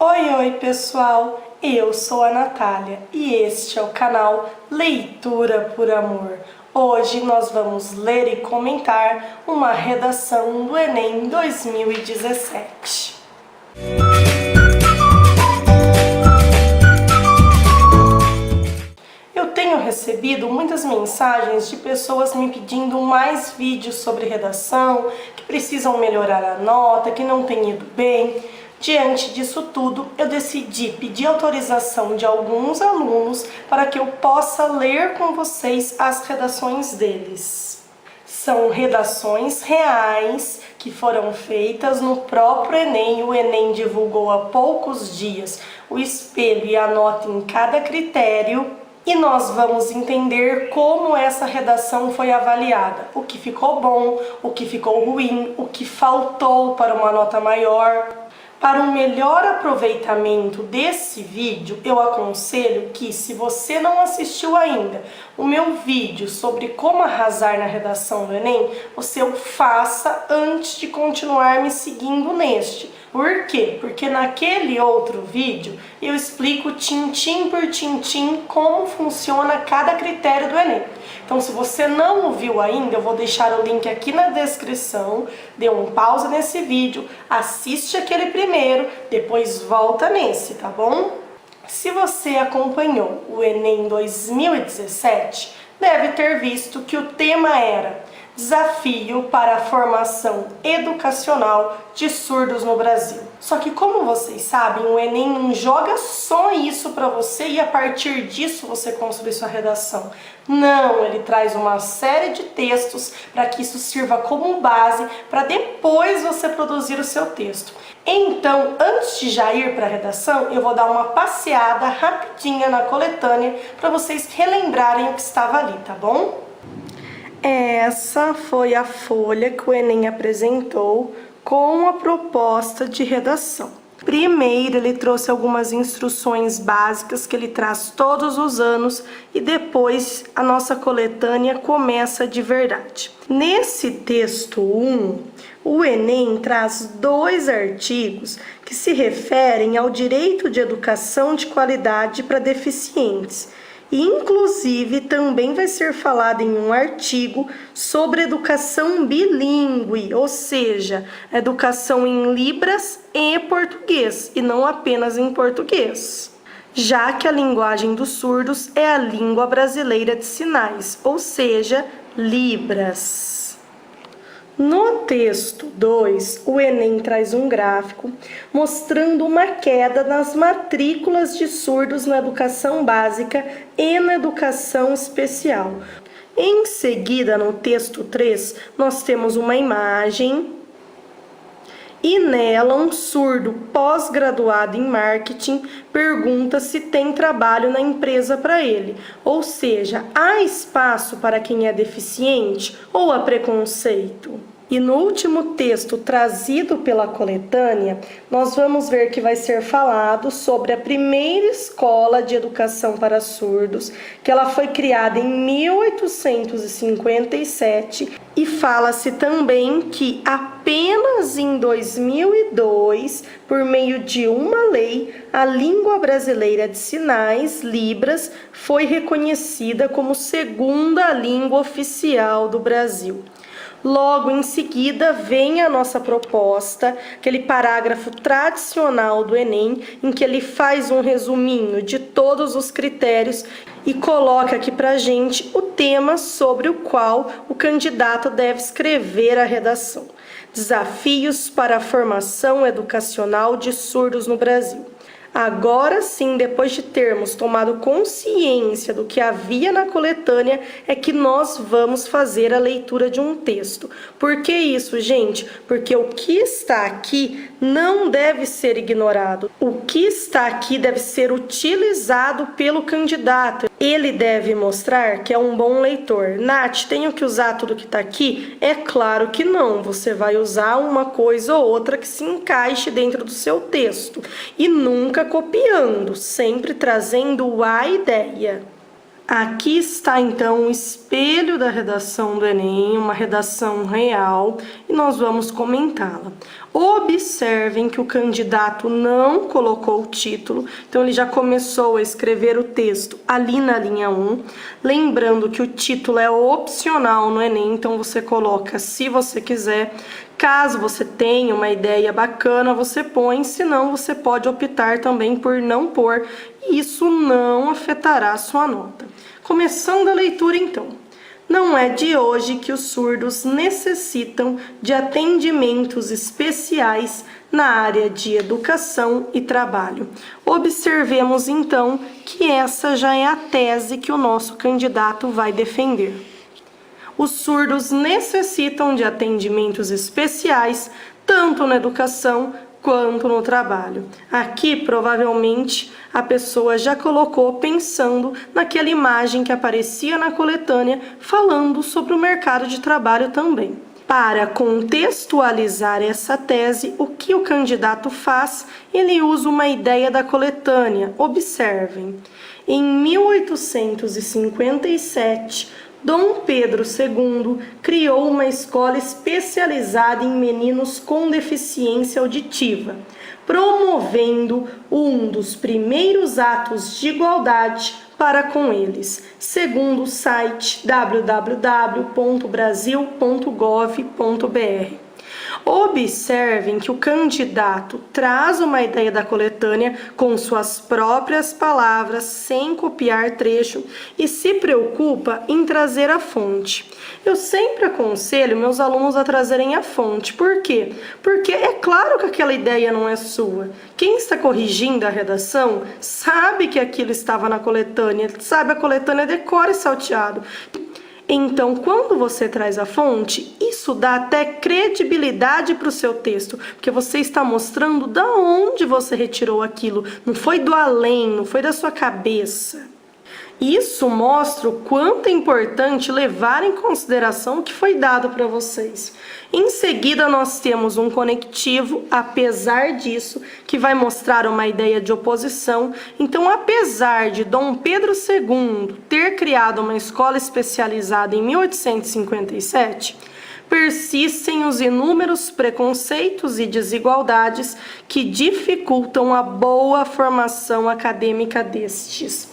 Oi, pessoal! Eu sou a Natália e este é o canal Leitura por Amor. Hoje nós vamos ler e comentar uma redação do Enem 2017. Eu tenho recebido muitas mensagens de pessoas me pedindo mais vídeos sobre redação, que precisam melhorar a nota, que não tem ido bem. Diante disso tudo, eu decidi pedir autorização de alguns alunos para que eu possa ler com vocês as redações deles. São redações reais que foram feitas no próprio Enem. O Enem divulgou há poucos dias o espelho e a nota em cada critério. E nós vamos entender como essa redação foi avaliada, o que ficou bom, o que ficou ruim, o que faltou para uma nota maior. Para um melhor aproveitamento desse vídeo, eu aconselho que, se você não assistiu ainda o meu vídeo sobre como arrasar na redação do Enem, você o faça antes de continuar me seguindo neste. Por quê? Porque naquele outro vídeo eu explico tintim por tintim como funciona cada critério do Enem. Então, se você não ouviu ainda, eu vou deixar o link aqui na descrição. Dê um pause nesse vídeo, assiste aquele primeiro, depois volta nesse, tá bom? Se você acompanhou o Enem 2017, deve ter visto que o tema era Desafio para a Formação Educacional de Surdos no Brasil. Só que, como vocês sabem, o Enem não joga só isso para você e a partir disso você construir sua redação. Não, ele traz uma série de textos para que isso sirva como base para depois você produzir o seu texto. Então, antes de já ir para a redação, eu vou dar uma passeada rapidinha na coletânea para vocês relembrarem o que estava ali, tá bom? Essa foi a folha que o Enem apresentou com a proposta de redação. Primeiro, ele trouxe algumas instruções básicas que ele traz todos os anos e depois a nossa coletânea começa de verdade. Nesse texto 1, o Enem traz 2 artigos que se referem ao direito de educação de qualidade para deficientes. Inclusive, também vai ser falado em um artigo sobre educação bilíngue, ou seja, educação em Libras e português, e não apenas em português, já que a linguagem dos surdos é a língua brasileira de sinais, ou seja, Libras. No texto 2, o Enem traz um gráfico mostrando uma queda nas matrículas de surdos na educação básica e na educação especial. Em seguida, no texto 3, nós temos uma imagem e nela um surdo pós-graduado em marketing pergunta se tem trabalho na empresa para ele. Ou seja, há espaço para quem é deficiente ou há preconceito? E no último texto trazido pela coletânea, nós vamos ver que vai ser falado sobre a primeira escola de educação para surdos, que ela foi criada em 1857, e fala-se também que apenas em 2002, por meio de uma lei, a língua brasileira de sinais, Libras, foi reconhecida como segunda língua oficial do Brasil. Logo em seguida vem a nossa proposta, aquele parágrafo tradicional do Enem, em que ele faz um resuminho de todos os critérios e coloca aqui pra gente o tema sobre o qual o candidato deve escrever a redação. Desafios para a formação educacional de surdos no Brasil. Agora sim, depois de termos tomado consciência do que havia na coletânea, é que nós vamos fazer a leitura de um texto. Por que isso, gente? Porque o que está aqui não deve ser ignorado. O que está aqui deve ser utilizado pelo candidato. Ele deve mostrar que é um bom leitor. Nath, tenho que usar tudo que está aqui? É claro que não. Você vai usar uma coisa ou outra que se encaixe dentro do seu texto. E nunca copiando, sempre trazendo a ideia. Aqui está então o espelho da redação do Enem, uma redação real, e nós vamos comentá-la. Observem que o candidato não colocou o título, então ele já começou a escrever o texto ali na linha 1. Lembrando que o título é opcional no Enem, então você coloca se você quiser. Caso você tenha uma ideia bacana, você põe, senão você pode optar também por não pôr, e isso não afetará a sua nota. Começando a leitura, então. Não é de hoje que os surdos necessitam de atendimentos especiais na área de educação e trabalho. Observemos, então, que essa já é a tese que o nosso candidato vai defender. Os surdos necessitam de atendimentos especiais, tanto na educação quanto no trabalho. Aqui, provavelmente, a pessoa já colocou pensando naquela imagem que aparecia na coletânea, falando sobre o mercado de trabalho também. Para contextualizar essa tese, o que o candidato faz? Ele usa uma ideia da coletânea. Observem, em 1857, Dom Pedro II criou uma escola especializada em meninos com deficiência auditiva, promovendo um dos primeiros atos de igualdade para com eles, segundo o site www.brasil.gov.br. Observem que o candidato traz uma ideia da coletânea com suas próprias palavras, sem copiar trecho, e se preocupa em trazer a fonte. Eu sempre aconselho meus alunos a trazerem a fonte. Por quê? Porque é claro que aquela ideia não é sua. Quem está corrigindo a redação sabe que aquilo estava na coletânea, sabe a coletânea decora e salteado. Então, quando você traz a fonte, isso dá até credibilidade para o seu texto, porque você está mostrando da onde você retirou aquilo, não foi do além, não foi da sua cabeça. Isso mostra o quanto é importante levar em consideração o que foi dado para vocês. Em seguida, nós temos um conectivo, apesar disso, que vai mostrar uma ideia de oposição. Então, apesar de Dom Pedro II ter criado uma escola especializada em 1857, persistem os inúmeros preconceitos e desigualdades que dificultam a boa formação acadêmica destes.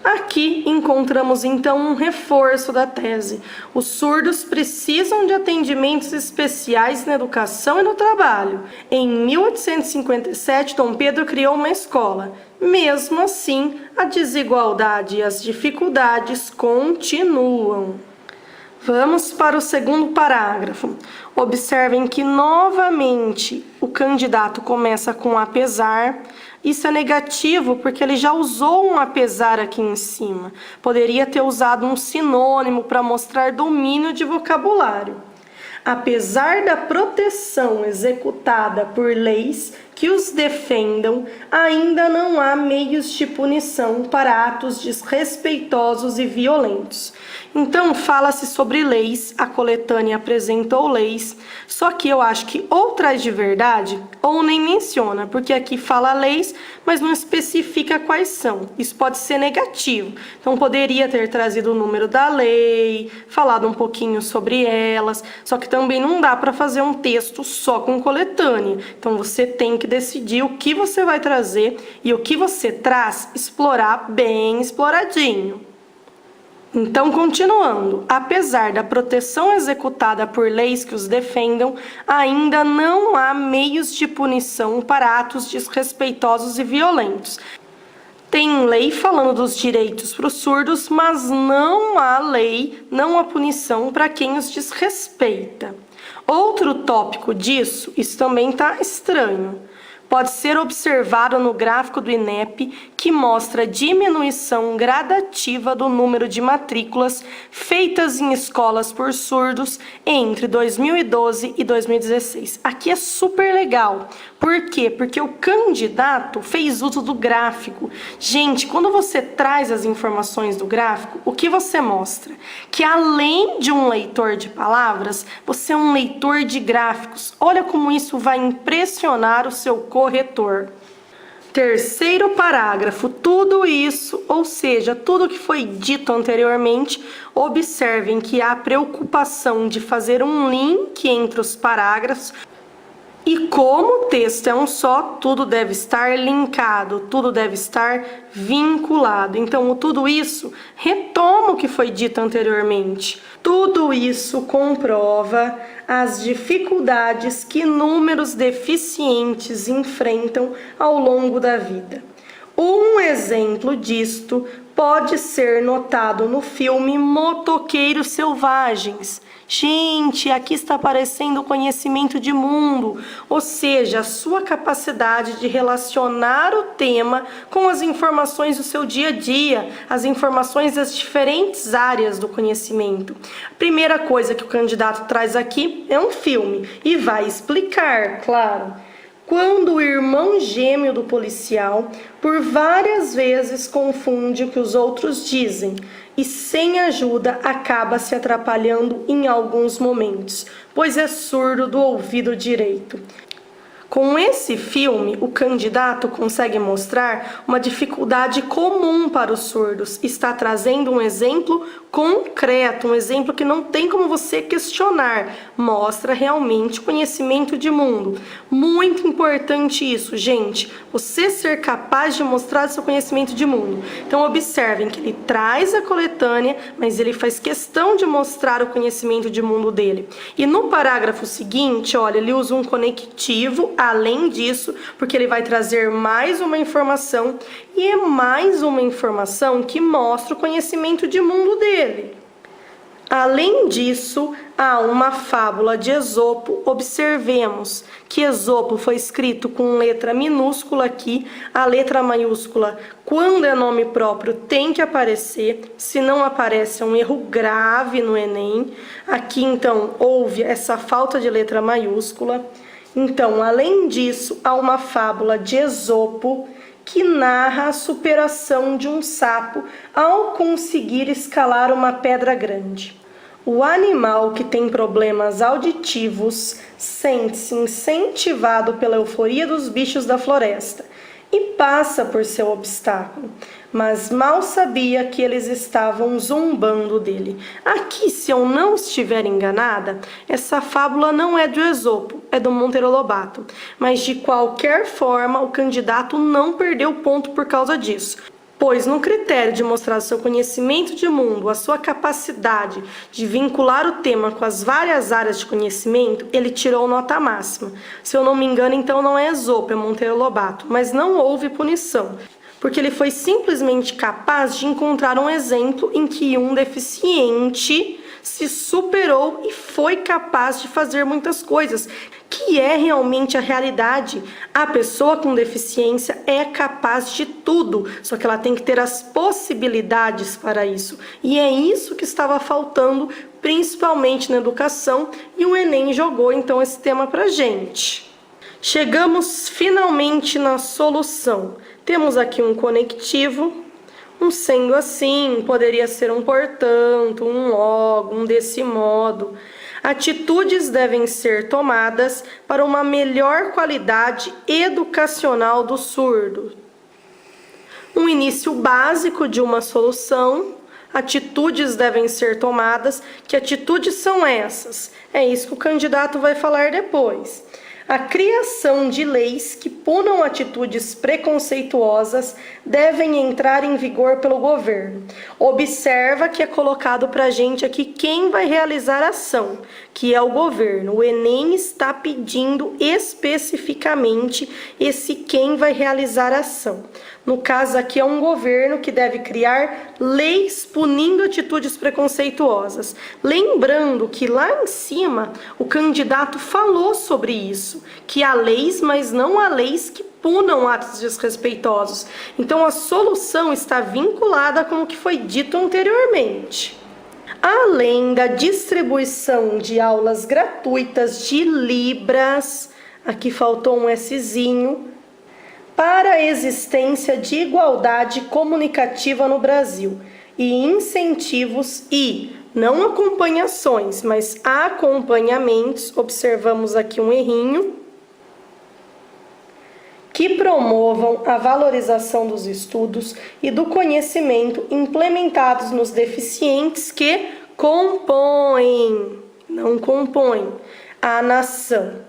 Aqui encontramos então um reforço da tese. Os surdos precisam de atendimentos especiais na educação e no trabalho. Em 1857, Dom Pedro criou uma escola. Mesmo assim, a desigualdade e as dificuldades continuam. Vamos para o segundo parágrafo. Observem que, novamente, o candidato começa com apesar. Isso é negativo porque ele já usou um apesar aqui em cima. Poderia ter usado um sinônimo para mostrar domínio de vocabulário. Apesar da proteção executada por leis que os defendam, ainda não há meios de punição para atos desrespeitosos e violentos. Então, fala-se sobre leis, a coletânea apresentou leis, só que eu acho que ou traz de verdade ou nem menciona, porque aqui fala leis, mas não especifica quais são. Isso pode ser negativo. Então, poderia ter trazido o número da lei, falado um pouquinho sobre elas, só que também não dá para fazer um texto só com coletânea. Então, você tem que decidir o que você vai trazer e o que você traz, explorar bem exploradinho. Então, continuando, apesar da proteção executada por leis que os defendam, ainda não há meios de punição para atos desrespeitosos e violentos. Tem lei falando dos direitos para os surdos, mas não há lei, não há punição para quem os desrespeita. Outro tópico disso, isso também está estranho. Pode ser observado no gráfico do INEP, que mostra diminuição gradativa do número de matrículas feitas em escolas por surdos entre 2012 e 2016. Aqui é super legal. Por quê? Porque o candidato fez uso do gráfico. Gente, quando você traz as informações do gráfico, o que você mostra? Que além de um leitor de palavras, você é um leitor de gráficos. Olha como isso vai impressionar o seu corretor. Terceiro parágrafo, tudo isso, ou seja, tudo que foi dito anteriormente, observem que há preocupação de fazer um link entre os parágrafos. E como o texto é um só, tudo deve estar linkado, tudo deve estar vinculado. Então, tudo isso retoma o que foi dito anteriormente. Tudo isso comprova as dificuldades que inúmeros deficientes enfrentam ao longo da vida. Um exemplo disto pode ser notado no filme Motoqueiros Selvagens. Gente, aqui está aparecendo o conhecimento de mundo, ou seja, a sua capacidade de relacionar o tema com as informações do seu dia a dia, as informações das diferentes áreas do conhecimento. A primeira coisa que o candidato traz aqui é um filme e vai explicar, claro. Quando o irmão gêmeo do policial, por várias vezes, confunde o que os outros dizem e, sem ajuda, acaba se atrapalhando em alguns momentos, pois é surdo do ouvido direito. Com esse filme, o candidato consegue mostrar uma dificuldade comum para os surdos. Está trazendo um exemplo concreto, um exemplo que não tem como você questionar. Mostra realmente conhecimento de mundo. Muito importante isso, gente. Você ser capaz de mostrar seu conhecimento de mundo. Então, observem que ele traz a coletânea, mas ele faz questão de mostrar o conhecimento de mundo dele. E no parágrafo seguinte, olha, ele usa um conectivo. Além disso, porque ele vai trazer mais uma informação, e é mais uma informação que mostra o conhecimento de mundo dele. Além disso, há uma fábula de Esopo. Observemos que Esopo foi escrito com letra minúscula aqui, a letra maiúscula, quando é nome próprio, tem que aparecer, se não aparece é um erro grave no Enem. Aqui, então, houve essa falta de letra maiúscula. Então, além disso, há uma fábula de Esopo que narra a superação de um sapo ao conseguir escalar uma pedra grande. O animal que tem problemas auditivos sente-se incentivado pela euforia dos bichos da floresta e passa por seu obstáculo, mas mal sabia que eles estavam zombando dele. Aqui, se eu não estiver enganada, essa fábula não é do Esopo, é do Monteiro Lobato. Mas, de qualquer forma, o candidato não perdeu ponto por causa disso. Pois no critério de mostrar seu conhecimento de mundo, a sua capacidade de vincular o tema com as várias áreas de conhecimento, ele tirou nota máxima. Se eu não me engano, então não é Esopo, é Monteiro Lobato, mas não houve punição, porque ele foi simplesmente capaz de encontrar um exemplo em que um deficiente se superou e foi capaz de fazer muitas coisas, que é realmente a realidade. A pessoa com deficiência é capaz de tudo, só que ela tem que ter as possibilidades para isso. E é isso que estava faltando, principalmente na educação, e o Enem jogou então esse tema pra gente. Chegamos finalmente na solução. Temos aqui um conectivo. Um sendo assim, poderia ser um portanto, um logo, um desse modo. Atitudes devem ser tomadas para uma melhor qualidade educacional do surdo. Um início básico de uma solução. Atitudes devem ser tomadas. Que atitudes são essas? É isso que o candidato vai falar depois. A criação de leis que punam atitudes preconceituosas devem entrar em vigor pelo governo. Observa que é colocado para a gente aqui quem vai realizar a ação, que é o governo. O Enem está pedindo especificamente esse quem vai realizar a ação. No caso aqui é um governo que deve criar leis punindo atitudes preconceituosas. Lembrando que lá em cima o candidato falou sobre isso, que há leis, mas não há leis que punam atos desrespeitosos. Então a solução está vinculada com o que foi dito anteriormente. Além da distribuição de aulas gratuitas de Libras, aqui faltou um Szinho, para a existência de igualdade comunicativa no Brasil e incentivos e, não acompanhações, mas acompanhamentos, observamos aqui um errinho, que promovam a valorização dos estudos e do conhecimento implementados nos deficientes que compõem, não compõem, a nação.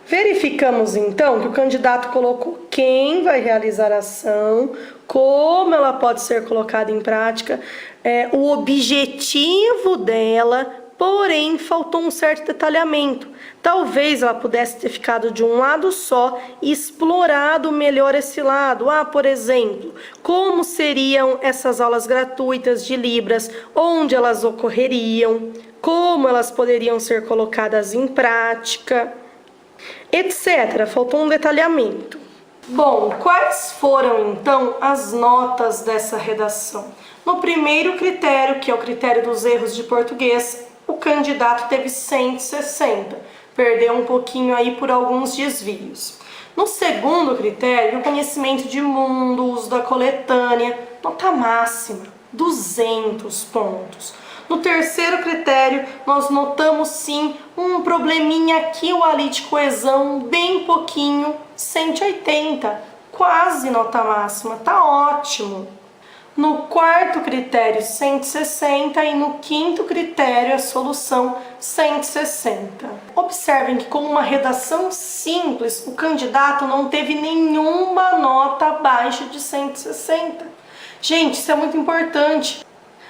Verificamos então que o candidato colocou quem vai realizar a ação, como ela pode ser colocada em prática, o objetivo dela, porém faltou um certo detalhamento. Talvez ela pudesse ter ficado de um lado só e explorado melhor esse lado. Por exemplo, como seriam essas aulas gratuitas de Libras, onde elas ocorreriam, como elas poderiam ser colocadas em prática, etc. Faltou um detalhamento. Bom, quais foram então as notas dessa redação? No primeiro critério, que é o critério dos erros de português, o candidato teve 160, perdeu um pouquinho aí por alguns desvios. No segundo critério, o conhecimento de mundo, o uso da coletânea, nota máxima, 200 pontos. No terceiro critério, nós notamos sim um probleminha aqui, o ali de coesão, bem pouquinho, 180, quase nota máxima, tá ótimo. No quarto critério, 160 e no quinto critério, a solução 160. Observem que com uma redação simples, o candidato não teve nenhuma nota abaixo de 160. Gente, isso é muito importante.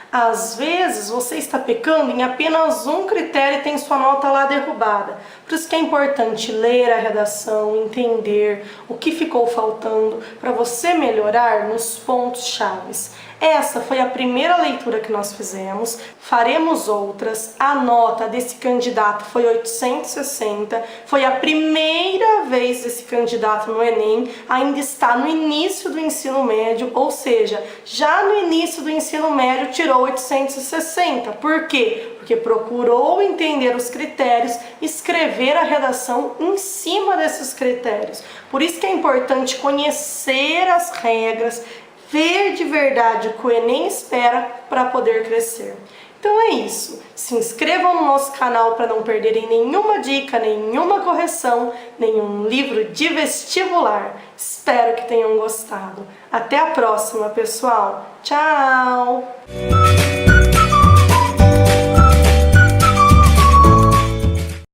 Às vezes você está pecando em apenas um critério e tem sua nota lá derrubada. Por isso que é importante ler a redação, entender o que ficou faltando para você melhorar nos pontos chaves. Essa foi a primeira leitura que nós fizemos, faremos outras. A nota desse candidato foi 860, foi a primeira vez desse candidato no Enem, ainda está no início do ensino médio, ou seja, já no início do ensino médio tirou 860. Por quê? Porque procurou entender os critérios, escrever a redação em cima desses critérios. Por isso que é importante conhecer as regras, ver de verdade o que o Enem espera para poder crescer. Então é isso. Se inscrevam no nosso canal para não perderem nenhuma dica, nenhuma correção, nenhum livro de vestibular. Espero que tenham gostado. Até a próxima, pessoal. Tchau!